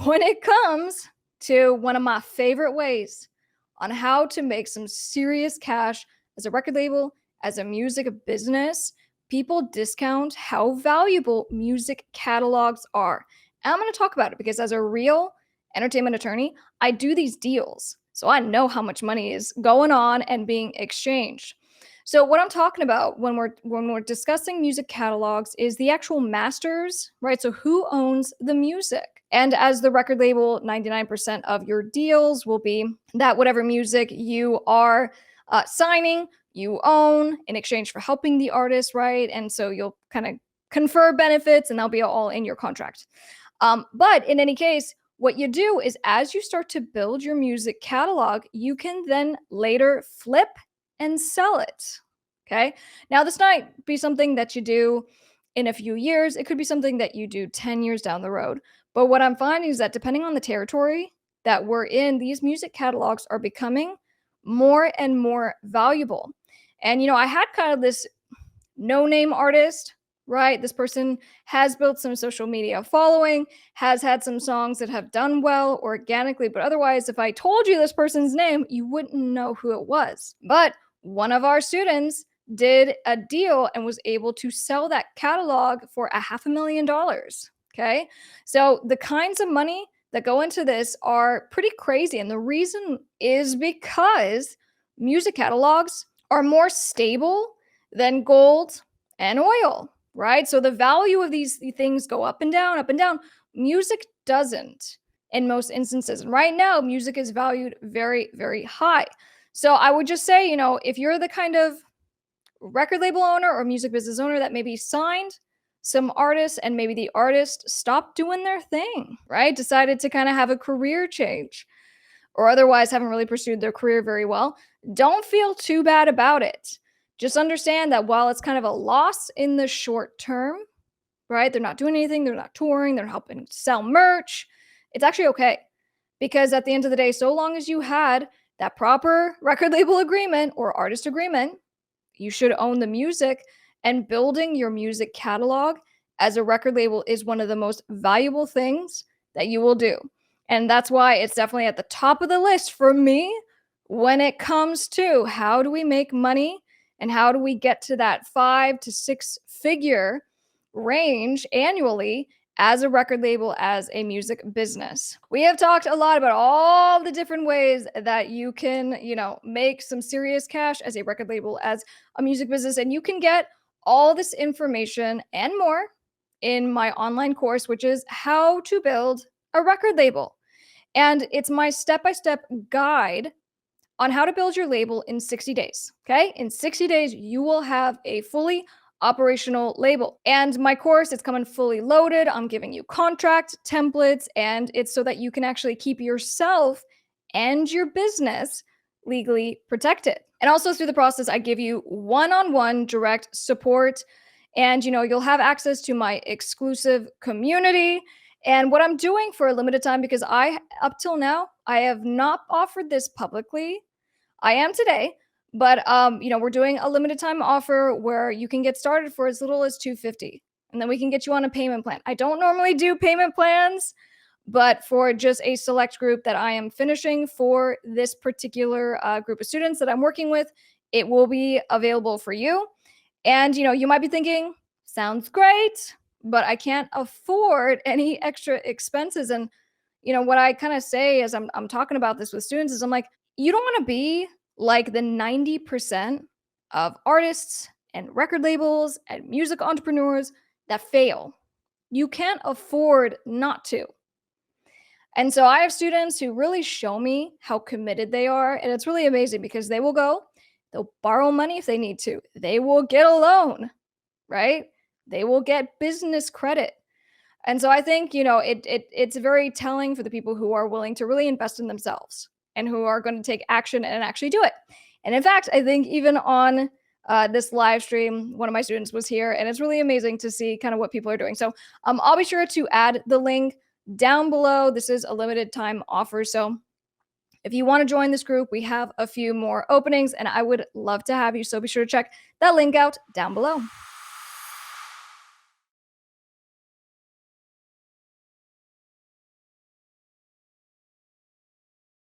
when it comes to one of my favorite ways on how to make some serious cash as a record label, as a music business, people discount how valuable music catalogs are. And I'm going to talk about it because as a real entertainment attorney, I do these deals. So I know how much money is going on and being exchanged. So what I'm talking about when we're discussing music catalogs is the actual masters, right? So who owns the music? And as the record label, 99% of your deals will be that whatever music you are signing, you own in exchange for helping the artist, right? And so you'll kind of confer benefits and they'll be all in your contract. But in any case, what you do is as you start to build your music catalog, you can then later flip and sell it. Okay. Now, this might be something that you do in a few years. It could be something that you do 10 years down the road. But what I'm finding is that depending on the territory that we're in, these music catalogs are becoming more and more valuable. And, I had kind of this no name artist, right? This person has built some social media following, has had some songs that have done well organically, but otherwise, if I told you this person's name, you wouldn't know who it was. But one of our students did a deal and was able to sell that catalog for $500,000. Okay. So the kinds of money that go into this are pretty crazy. And the reason is because music catalogs are more stable than gold and oil, right? So the value of these things go up and down, up and down. Music doesn't in most instances. And right now, music is valued very, very high. So I would just say, if you're the kind of record label owner or music business owner that maybe signed some artists and maybe the artist stopped doing their thing, right? Decided to kind of have a career change or otherwise haven't really pursued their career very well, don't feel too bad about it. Just understand that while it's kind of a loss in the short term, right? They're not doing anything, they're not touring, they're helping sell merch. It's actually okay. Because at the end of the day, so long as you had that proper record label agreement or artist agreement, you should own the music, and building your music catalog as a record label is one of the most valuable things that you will do. And that's why it's definitely at the top of the list for me when it comes to how do we make money and how do we get to that 5 to 6 figure range annually as a record label, as a music business. We have talked a lot about all the different ways that you can, make some serious cash as a record label, as a music business, and you can get all this information and more in my online course, which is How to Build a Record Label. And it's my step-by-step guide on how to build your label in 60 days. Okay? In 60 days, you will have a fully operational label. And my course, it's coming fully loaded. I'm giving you contract templates, and it's so that you can actually keep yourself and your business legally protected. And also through the process, I give you one-on-one direct support. And, you'll have access to my exclusive community. And what I'm doing for a limited time, because up till now, I have not offered this publicly. I am today, but we're doing a limited time offer where you can get started for as little as $250, and then we can get you on a payment plan. I don't normally do payment plans, but for just a select group that I am finishing for this particular group of students that I'm working with, it will be available for you. And you might be thinking, sounds great, but I can't afford any extra expenses. And what I kind of say as I'm talking about this with students is I'm like, you don't want to be like the 90% of artists and record labels and music entrepreneurs that fail. You can't afford not to. And so I have students who really show me how committed they are. And it's really amazing because they'll borrow money if they need to. They will get a loan, right? They will get business credit. And so I think, it's very telling for the people who are willing to really invest in themselves and who are going to take action and actually do it. And in fact, I think even on this live stream, one of my students was here, and it's really amazing to see kind of what people are doing. So I'll be sure to add the link down below. This is a limited time offer. So if you want to join this group, we have a few more openings, and I would love to have you. So be sure to check that link out down below.